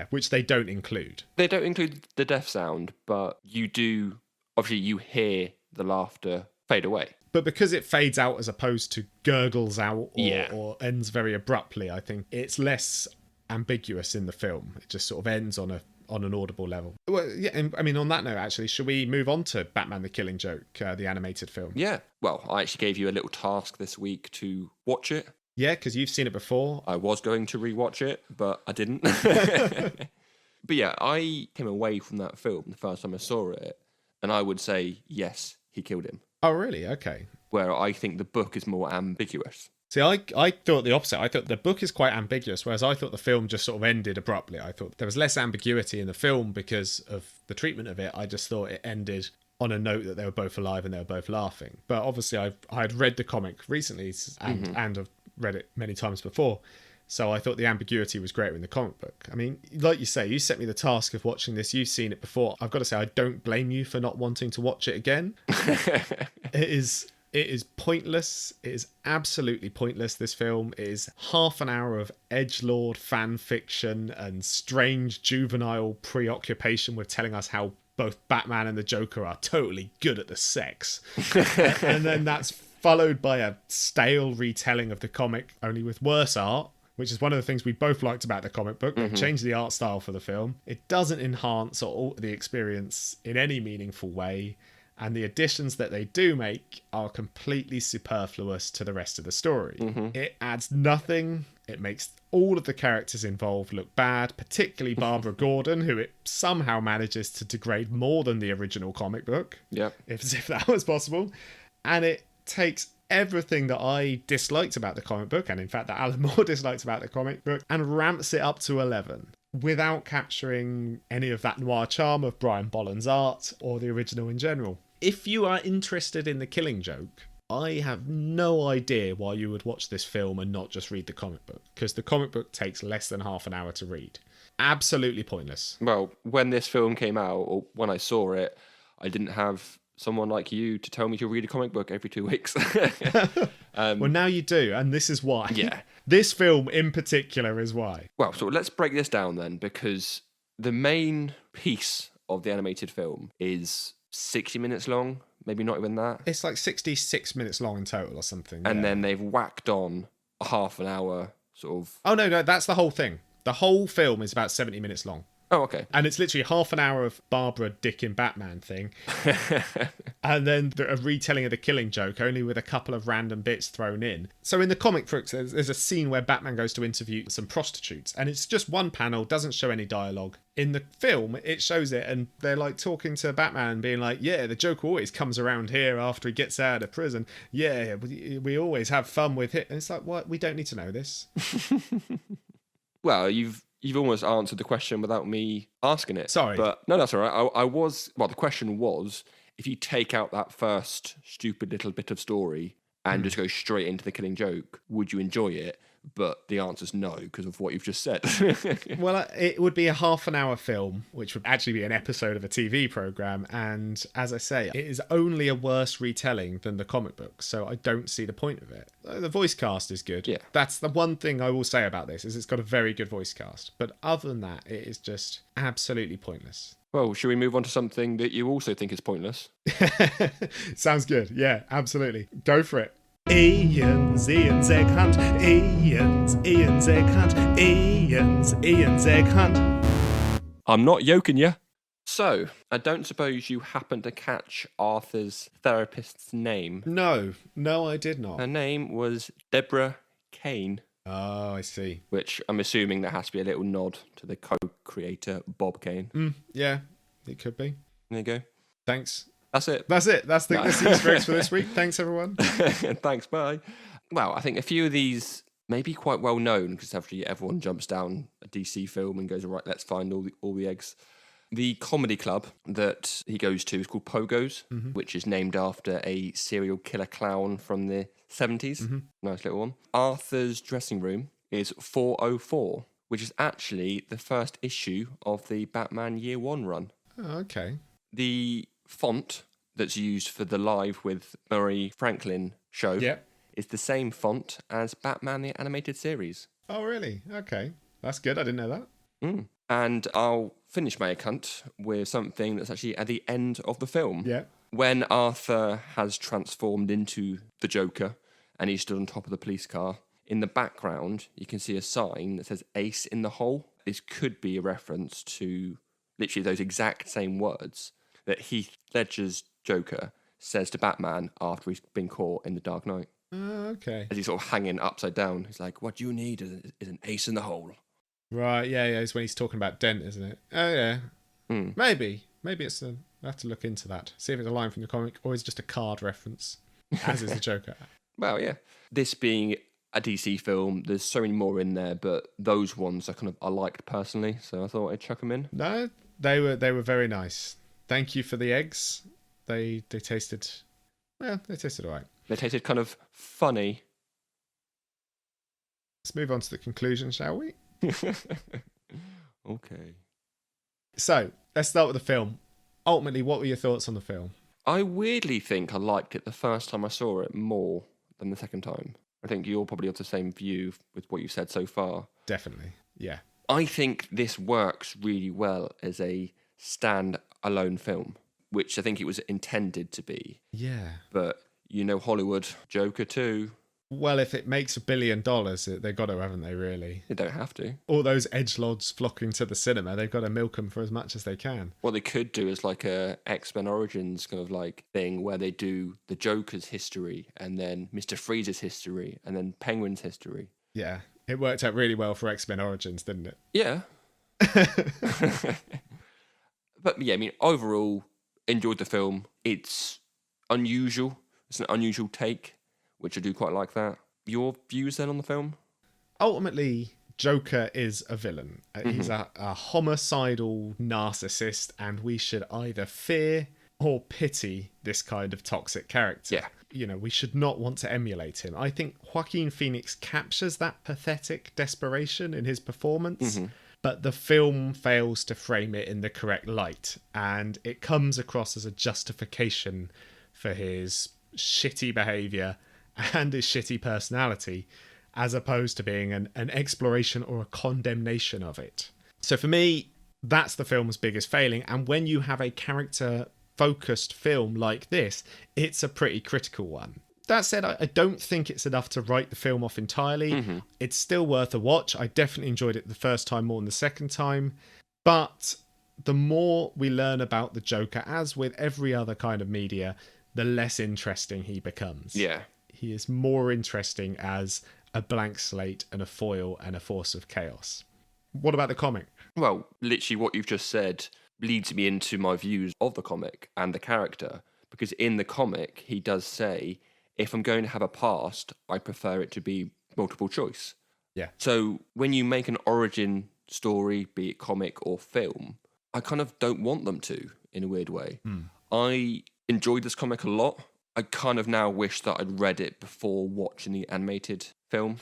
which they don't include. They don't include the death sound, but you do, obviously you hear the laughter fade away. But because it fades out as opposed to gurgles out or ends very abruptly, I think it's less ambiguous in the film. It just sort of ends on an audible level. Well, yeah, and, I mean, on that note, actually, should we move on to Batman the Killing Joke, the animated film? Yeah. Well, I actually gave you a little task this week to watch it. Yeah, because you've seen it before. I was going to rewatch it, but I didn't. But yeah, I came away from that film the first time I saw it, and I would say, yes, he killed him. Oh, really? Okay. Where I think the book is more ambiguous. See, I thought the opposite. I thought the book is quite ambiguous, whereas I thought the film just sort of ended abruptly. I thought there was less ambiguity in the film because of the treatment of it. I just thought it ended on a note that they were both alive and they were both laughing. But obviously, I had read the comic recently and I've read it many times before. So I thought the ambiguity was greater in the comic book. I mean, like you say, you set me the task of watching this. You've seen it before. I've got to say, I don't blame you for not wanting to watch it again. It is pointless. It is absolutely pointless, this film. It is half an hour of edgelord fan fiction and strange juvenile preoccupation with telling us how both Batman and the Joker are totally good at the sex. And then that's followed by a stale retelling of the comic, only with worse art, which is one of the things we both liked about the comic book. They changed the art style for the film. It doesn't enhance or alter the experience in any meaningful way. And the additions that they do make are completely superfluous to the rest of the story. It adds nothing. It makes all of the characters involved look bad, particularly Barbara Gordon, who it somehow manages to degrade more than the original comic book. Yep. If that was possible. And it takes everything that I disliked about the comic book, and in fact that Alan Moore disliked about the comic book, and ramps it up to 11. Without capturing any of that noir charm of Brian Bolland's art or the original in general. If you are interested in The Killing Joke, I have no idea why you would watch this film and not just read the comic book, because the comic book takes less than half an hour to read. Absolutely pointless. Well, when this film came out, or when I saw it, I didn't have someone like you to tell me to read a comic book every 2 weeks. Well, now you do, and this is why. Yeah. This film in particular is why. Well, so let's break this down then, because the main piece of the animated film is 60 minutes long, maybe not even that. It's like 66 minutes long in total or something. And then they've whacked on a half an hour sort of... Oh, no, that's the whole thing. The whole film is about 70 minutes long. Oh, okay. And it's literally half an hour of Barbara dicking Batman thing. And then a retelling of The Killing Joke, only with a couple of random bits thrown in. So in the comic books, there's a scene where Batman goes to interview some prostitutes. And it's just one panel, doesn't show any dialogue. In the film, it shows it, and they're like talking to Batman, being like, yeah, the Joker always comes around here after he gets out of prison. Yeah, we always have fun with it. And it's like, what? We don't need to know this. Well, you've you've almost answered the question without me asking it. Sorry. But no, that's all right. The question was, if you take out that first stupid little bit of story and just go straight into the Killing Joke, would you enjoy it? But the answer's no, because of what you've just said. Well, it would be a half-an-hour film, which would actually be an episode of a TV programme. And as I say, it is only a worse retelling than the comic book, so I don't see the point of it. The voice cast is good. Yeah. That's the one thing I will say about this, is it's got a very good voice cast. But other than that, it is just absolutely pointless. Well, should we move on to something that you also think is pointless? Sounds good. Yeah, absolutely. Go for it. Iain's egg hunt. Iain's egg hunt. Iain's egg hunt. I'm not yoking you. So, I don't suppose you happen to catch Arthur's therapist's name? No, I did not. Her name was Deborah Kane. Oh, I see. Which I'm assuming there has to be a little nod to the co-creator, Bob Kane. Yeah, it could be. There you go. Thanks. That's it. That's the Easter eggs for this week. Thanks, everyone. Thanks, bye. Well, I think a few of these may be quite well known because actually everyone jumps down a DC film and goes, right, let's find all the eggs. The comedy club that he goes to is called Pogo's, which is named after a serial killer clown from the 70s. Nice little one. Arthur's dressing room is 404, which is actually the first issue of the Batman Year One run. Oh, okay. The font that's used for the Live with Murray Franklin show is the same font as Batman the Animated Series. Oh, really? Okay. That's good. I didn't know that. And I'll finish my account with something that's actually at the end of the film. Yeah. When Arthur has transformed into the Joker and he's stood on top of the police car, in the background you can see a sign that says Ace in the Hole. This could be a reference to literally those exact same words that Heath Ledger's Joker says to Batman after he's been caught in the Dark Knight. Okay. As he's sort of hanging upside down. He's like, what you need is an ace in the hole. Right, yeah, it's when he's talking about Dent, isn't it? Oh, yeah. Maybe it's I have to look into that. See if it's a line from the comic or it's just a card reference, as is the Joker. Well, yeah. This being a DC film, there's so many more in there, but those ones I liked personally, so I thought I'd chuck them in. No, they were very nice. Thank you for the eggs. They tasted all right. They tasted kind of funny. Let's move on to the conclusion, shall we? Okay. So, let's start with the film. Ultimately, what were your thoughts on the film? I weirdly think I liked it the first time I saw it more than the second time. I think you're probably of the same view with what you've said so far. Definitely, yeah. I think this works really well as a stand-alone film, which I think it was intended to be. Yeah. But, Hollywood, Joker 2. Well, if it makes $1 billion, they've got to, haven't they, really? They don't have to. All those edgelords flocking to the cinema, they've got to milk them for as much as they can. What they could do is like a X-Men Origins kind of like thing where they do the Joker's history and then Mr. Freeze's history and then Penguin's history. Yeah, it worked out really well for X-Men Origins, didn't it? Yeah. But yeah, overall, enjoyed the film. It's unusual. It's an unusual take, which I do quite like that. Your views then on the film? Ultimately, Joker is a villain. He's a homicidal narcissist, and we should either fear or pity this kind of toxic character. Yeah. We should not want to emulate him. I think Joaquin Phoenix captures that pathetic desperation in his performance, but the film fails to frame it in the correct light, and it comes across as a justification for his shitty behaviour and his shitty personality, as opposed to being an exploration or a condemnation of it. So for me, that's the film's biggest failing. And when you have a character-focused film like this, it's a pretty critical one. That said, I don't think it's enough to write the film off entirely. It's still worth a watch. I definitely enjoyed it the first time more than the second time. But the more we learn about the Joker, as with every other kind of media, the less interesting he becomes. Yeah. He is more interesting as a blank slate and a foil and a force of chaos. What about the comic? Well, literally what you've just said leads me into my views of the comic and the character. Because in the comic, he does say, if I'm going to have a past, I prefer it to be multiple choice. Yeah. So when you make an origin story, be it comic or film, I kind of don't want them to, in a weird way. I enjoyed this comic a lot. I kind of now wish that I'd read it before watching the animated film,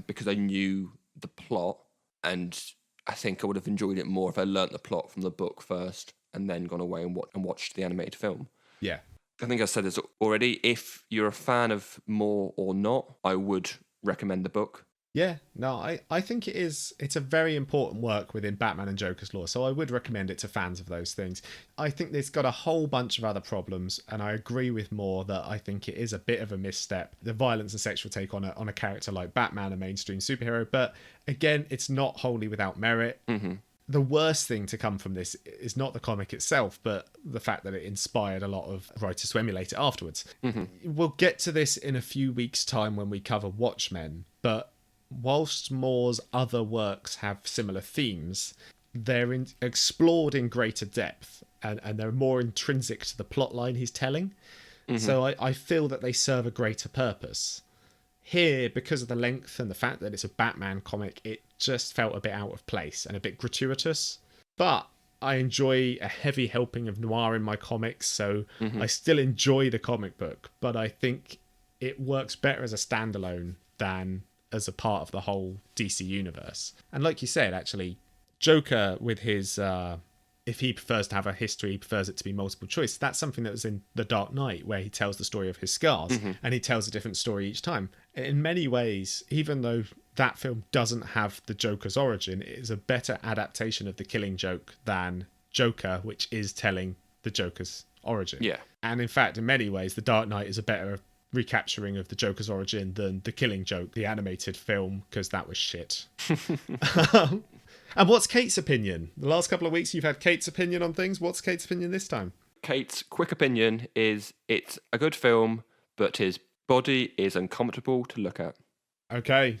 because I knew the plot, and I think I would have enjoyed it more if I learnt the plot from the book first and then gone away and watched the animated film. Yeah. I think I said this already. If you're a fan of more or not, I would recommend the book. Yeah, no, I think it's a very important work within Batman and Joker's lore, so I would recommend it to fans of those things. I think it's got a whole bunch of other problems, and I agree with Moore that I think it is a bit of a misstep, the violence and sexual take on a character like Batman, a mainstream superhero, but again, it's not wholly without merit. The worst thing to come from this is not the comic itself, but the fact that it inspired a lot of writers to emulate it afterwards. We'll get to this in a few weeks' time when we cover Watchmen, but whilst Moore's other works have similar themes, they're explored in greater depth, and they're more intrinsic to the plot line he's telling. So I feel that they serve a greater purpose. Here, because of the length and the fact that it's a Batman comic, it just felt a bit out of place and a bit gratuitous. But I enjoy a heavy helping of noir in my comics, so I still enjoy the comic book, but I think it works better as a standalone than as a part of the whole DC universe. And like you said, actually, Joker with his if he prefers to have a history, he prefers it to be multiple choice. That's something that was in The Dark Knight, where he tells the story of his scars, and he tells a different story each time. In many ways, even though that film doesn't have the Joker's origin, it is a better adaptation of The Killing Joke than Joker, which is telling the Joker's origin. Yeah. And in fact, in many ways, The Dark Knight is a better recapturing of the Joker's origin than The Killing Joke, the animated film, because that was shit. And what's Kate's opinion? The last couple of weeks you've had Kate's opinion on things. What's Kate's opinion this time? Kate's quick opinion is it's a good film, but his body is uncomfortable to look at. Okay.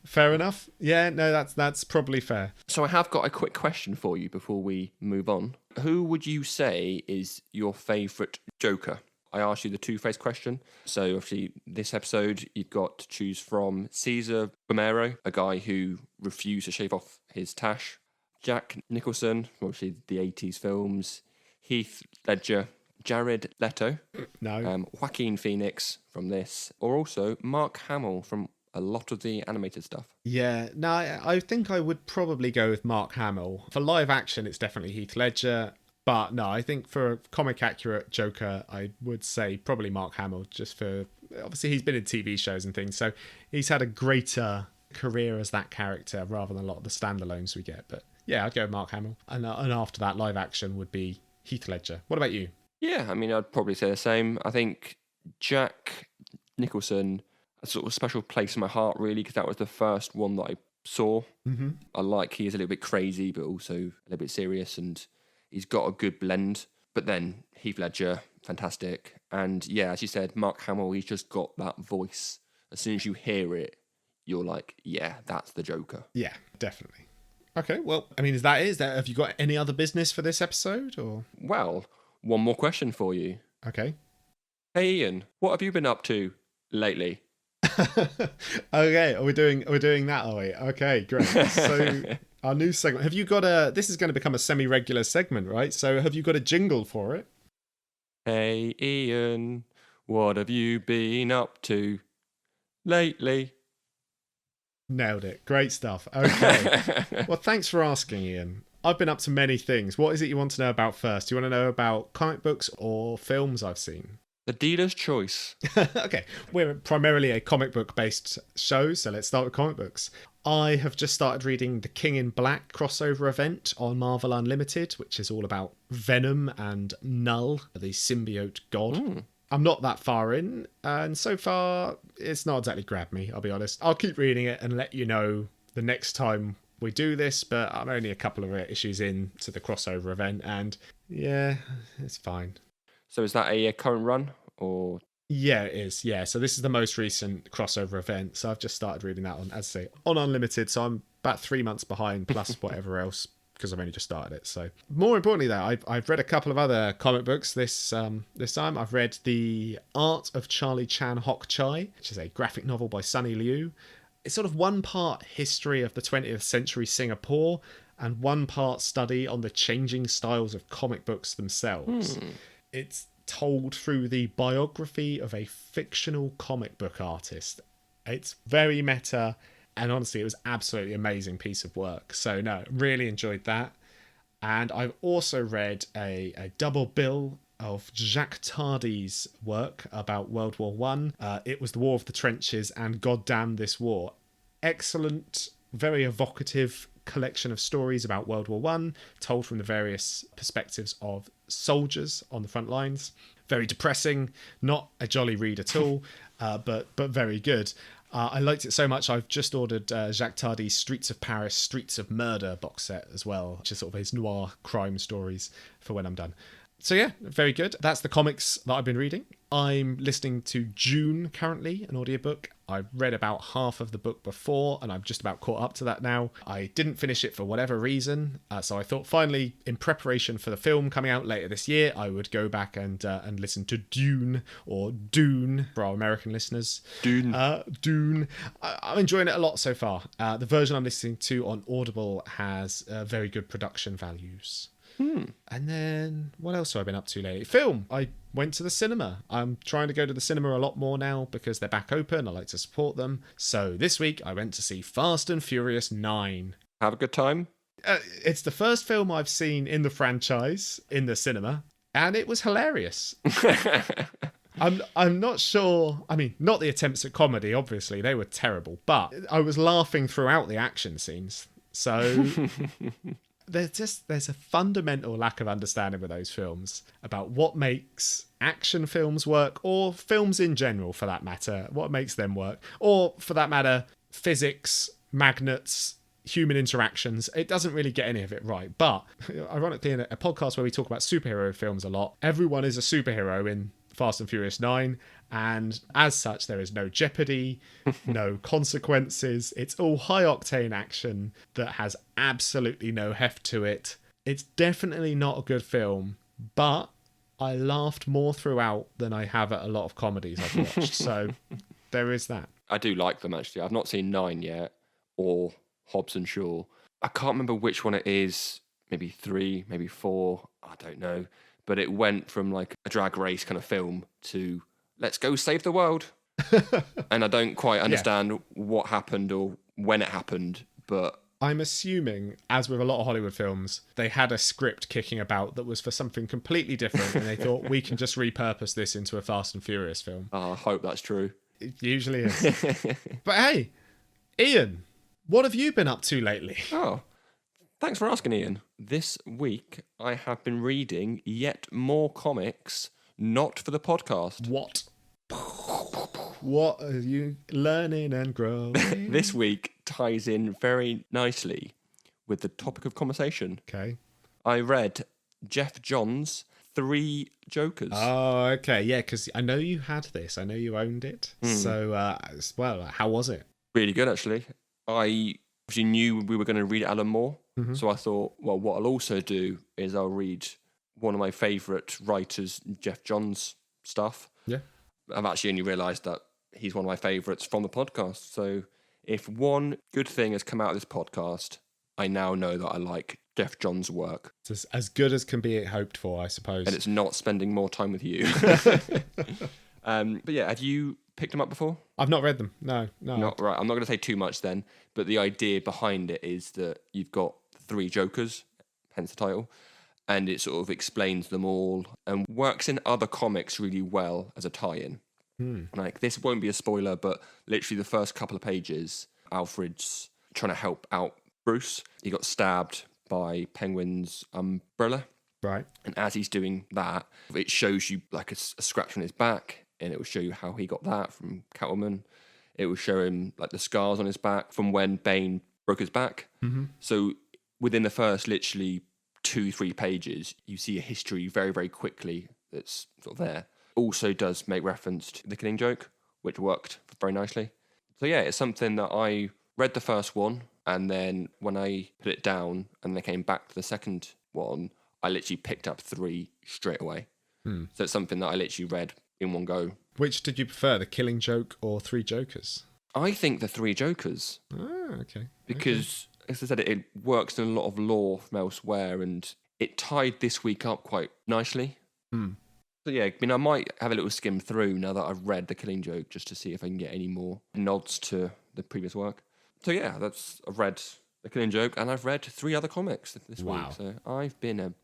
Fair enough. Yeah, no, that's probably fair. So I have got a quick question for you before we move on. Who would you say is your favourite Joker? I asked you the two-faced question. So obviously this episode, you've got to choose from Caesar Romero, a guy who refused to shave off his tash, Jack Nicholson, from obviously the 80s films, Heath Ledger, Jared Leto, Joaquin Phoenix from this, or also Mark Hamill from a lot of the animated stuff. Yeah, no, I think I would probably go with Mark Hamill. For live action, it's definitely Heath Ledger. But no, I think for a comic accurate Joker, I would say probably Mark Hamill, just for, obviously he's been in TV shows and things, so he's had a greater career as that character rather than a lot of the standalones we get. But yeah, I'd go with Mark Hamill. And after that, live action would be Heath Ledger. What about you? Yeah, I mean, I'd probably say the same. I think Jack Nicholson, a sort of special place in my heart, really, because that was the first one that I saw. I like he is a little bit crazy, but also a little bit serious, and he's got a good blend. But then Heath Ledger, fantastic. And yeah, as you said, Mark Hamill, he's just got that voice. As soon as you hear it, you're like, yeah, that's the Joker. Yeah, definitely. Okay, well, I mean, have you got any other business for this episode, or? Well, one more question for you. Okay. Hey Ian, what have you been up to lately? Okay, we're doing that, are we? Okay, great. So our new segment. Have you got this is going to become a semi-regular segment, right? So have you got a jingle for it? Hey Ian, what have you been up to lately? Nailed it. Great stuff. Okay. Well, thanks for asking, Ian. I've been up to many things. What is it you want to know about first? Do you want to know about comic books or films I've seen? The dealer's choice. Okay. We're primarily a comic book based show, so let's start with comic books. I have just started reading the King in Black crossover event on Marvel Unlimited, which is all about Venom and Null, the symbiote god. I'm not that far in, and so far it's not exactly grabbed me, I'll be honest. I'll keep reading it and let you know the next time we do this, but I'm only a couple of issues in to the crossover event, and yeah, it's fine. So is that a current run, or? Yeah, it is. Yeah, so this is the most recent crossover event. So I've just started reading that on, as I say, on Unlimited. So I'm about 3 months behind, plus whatever else, because I've only just started it. So more importantly, though, I've read a couple of other comic books this time. I've read The Art of Charlie Chan Hock Chai, which is a graphic novel by Sunny Liu. It's sort of one part history of the 20th century Singapore and one part study on the changing styles of comic books themselves. It's told through the biography of a fictional comic book artist. It's very meta, and honestly, it was absolutely amazing piece of work. So no, really enjoyed that. And I've also read a double bill of Jacques Tardy's work about World War One. It was the War of the Trenches and God Damn This War. Excellent, very evocative collection of stories about World War One, told from the various perspectives of soldiers on the front lines. Very depressing, not a jolly read at all, but very good. I liked it so much, I've just ordered Jacques Tardy's Streets of Paris, Streets of Murder box set as well, which is sort of his noir crime stories for when I'm done. So yeah, very good. That's the comics that I've been reading. I'm listening to June currently, an audiobook. I've read about half of the book before, and I'm just about caught up to that now. I didn't finish it for whatever reason, so I thought finally, in preparation for the film coming out later this year, I would go back and listen to Dune, or Dune for our American listeners. Dune. Dune. I'm enjoying it a lot so far. The version I'm listening to on Audible has very good production values. And then what else have I been up to lately? Film. I went to the cinema. I'm trying to go to the cinema a lot more now because they're back open. I like to support them. So this week I went to see Fast and Furious 9. Have a good time? It's the first film I've seen in the franchise in the cinema, and it was hilarious. I'm not sure. I mean, not the attempts at comedy, obviously. They were terrible. But I was laughing throughout the action scenes. So... There's a fundamental lack of understanding with those films about what makes action films work, or films in general for that matter, what makes them work, or for that matter, physics, magnets, human interactions. It doesn't really get any of it right. But ironically, in a podcast where we talk about superhero films a lot, everyone is a superhero in Fast and Furious 9, and as such there is no jeopardy, no consequences. It's all high octane action that has absolutely no heft to it. It's definitely not a good film, but I laughed more throughout than I have at a lot of comedies I've watched. So there is that. I do like them, actually. I've not seen 9 yet, or Hobbs and Shaw. I can't remember which one it is. Maybe 3, maybe 4, I don't know. But it went from like a drag race kind of film to let's go save the world. And I don't quite understand what happened or when it happened, but... I'm assuming, as with a lot of Hollywood films, they had a script kicking about that was for something completely different, and they thought, we can just repurpose this into a Fast and Furious film. I hope that's true. It usually is. But hey, Iain, what have you been up to lately? Oh, thanks for asking, Iain. This week, I have been reading yet more comics, not for the podcast. What? What are you learning and growing? This week ties in very nicely with the topic of conversation. Okay. I read Jeff Johns' 3 Jokers. Oh, okay. Yeah, because I know you had this. I know you owned it. So, well, how was it? Really good, actually. I actually knew we were going to read Alan Moore. Mm-hmm. So I thought, well, what I'll also do is I'll read one of my favourite writers, Jeff Johns' stuff. Yeah. I've actually only realised that he's one of my favourites from the podcast. So if one good thing has come out of this podcast, I now know that I like Jeff Johns' work. It's as good as can be hoped for, I suppose. And it's not spending more time with you. But yeah, have you picked them up before? I've not read them. No. Not right. I'm not going to say too much then, but the idea behind it is that you've got 3 Jokers, hence the title, and it sort of explains them all and works in other comics really well as a tie-in. Like, this won't be a spoiler, but literally the first couple of pages, Alfred's trying to help out Bruce. He got stabbed by Penguin's umbrella. Right. And as he's doing that, it shows you like a scratch on his back, and it will show you how he got that from Catwoman. It will show him like the scars on his back from when Bane broke his back. Mm-hmm. So within the first literally 2-3 pages, you see a history very, very quickly that's sort of there. Also does make reference to the Killing Joke, which worked very nicely. So yeah, it's something that I read the first one, and then when I put it down and then came back to the second one, I literally picked up 3 straight away. So it's something that I literally read in one go. Which did you prefer, the Killing Joke or 3 Jokers? I think the Three Jokers, Ah, okay. because, as I said, it works in a lot of lore from elsewhere, and it tied this week up quite nicely. Hmm. So yeah, I mean, I might have a little skim through now that I've read The Killing Joke, just to see if I can get any more nods to the previous work. So yeah, I've read The Killing Joke, and I've read 3 other comics this Wow. week. So I've been a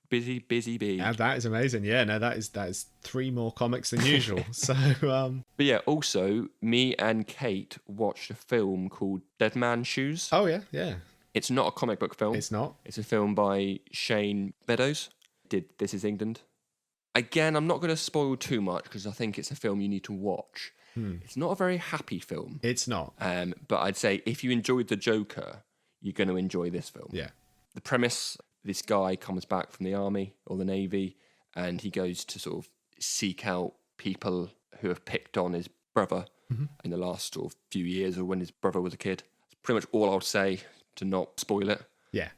busy bee. Yeah, that is amazing. Yeah, no, that is 3 more comics than usual. So, But yeah, also, me and Kate watched a film called Dead Man's Shoes. oh yeah, yeah. It's not a comic book film. It's not. It's a film by Shane Meadows. Did This Is England. Again, I'm not going to spoil too much because I think it's a film you need to watch. It's not a very happy film. It's not. But I'd say if you enjoyed The Joker, you're going to enjoy this film. Yeah. The premise, this guy comes back from the army or the navy and he goes to sort of seek out people who have picked on his brother in the last sort of few years or when his brother was a kid. That's pretty much all I would say to not spoil it. Yeah.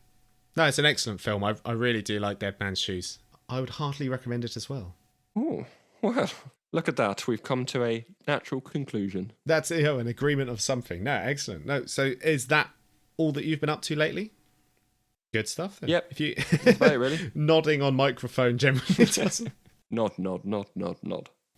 No, it's an excellent film. I really do like Dead Man's Shoes. I would heartily recommend it as well. Oh, well, look at that. We've come to a natural conclusion. That's an agreement of something. No, excellent. No, so is that all that you've been up to lately? Good stuff. Then. Yep. If you That's about it, really. nodding on microphone generally doesn't. Nod.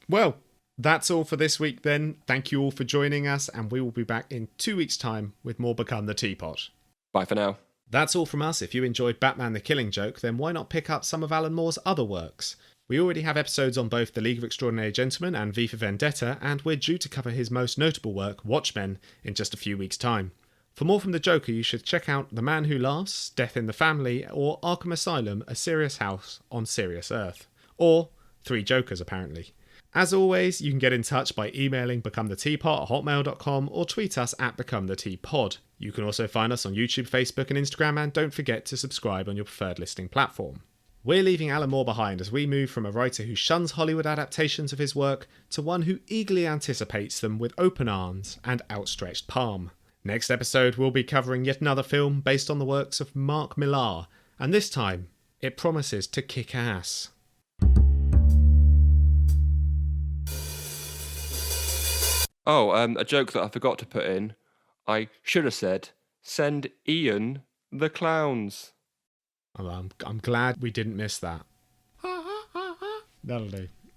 Well, that's all for this week then. Thank you all for joining us, and we will be back in 2 weeks' time with more Become the Teapot. Bye for now. That's all from us. If you enjoyed Batman the Killing Joke, then why not pick up some of Alan Moore's other works? We already have episodes on both The League of Extraordinary Gentlemen and V for Vendetta, and we're due to cover his most notable work, Watchmen, in just a few weeks' time. For more from the Joker, you should check out The Man Who Laughs, Death in the Family, or Arkham Asylum, A Serious House on Serious Earth. Or 3 Jokers, apparently. As always, you can get in touch by emailing becometheteapot@hotmail.com or tweet us at becometheteapod. You can also find us on YouTube, Facebook and Instagram, and don't forget to subscribe on your preferred listening platform. We're leaving Alan Moore behind as we move from a writer who shuns Hollywood adaptations of his work to one who eagerly anticipates them with open arms and outstretched palm. Next episode, we'll be covering yet another film based on the works of Mark Millar, and this time, it promises to kick ass. Oh, a joke that I forgot to put in. I should have said, send Iain the clowns. I'm glad we didn't miss that. That'll do.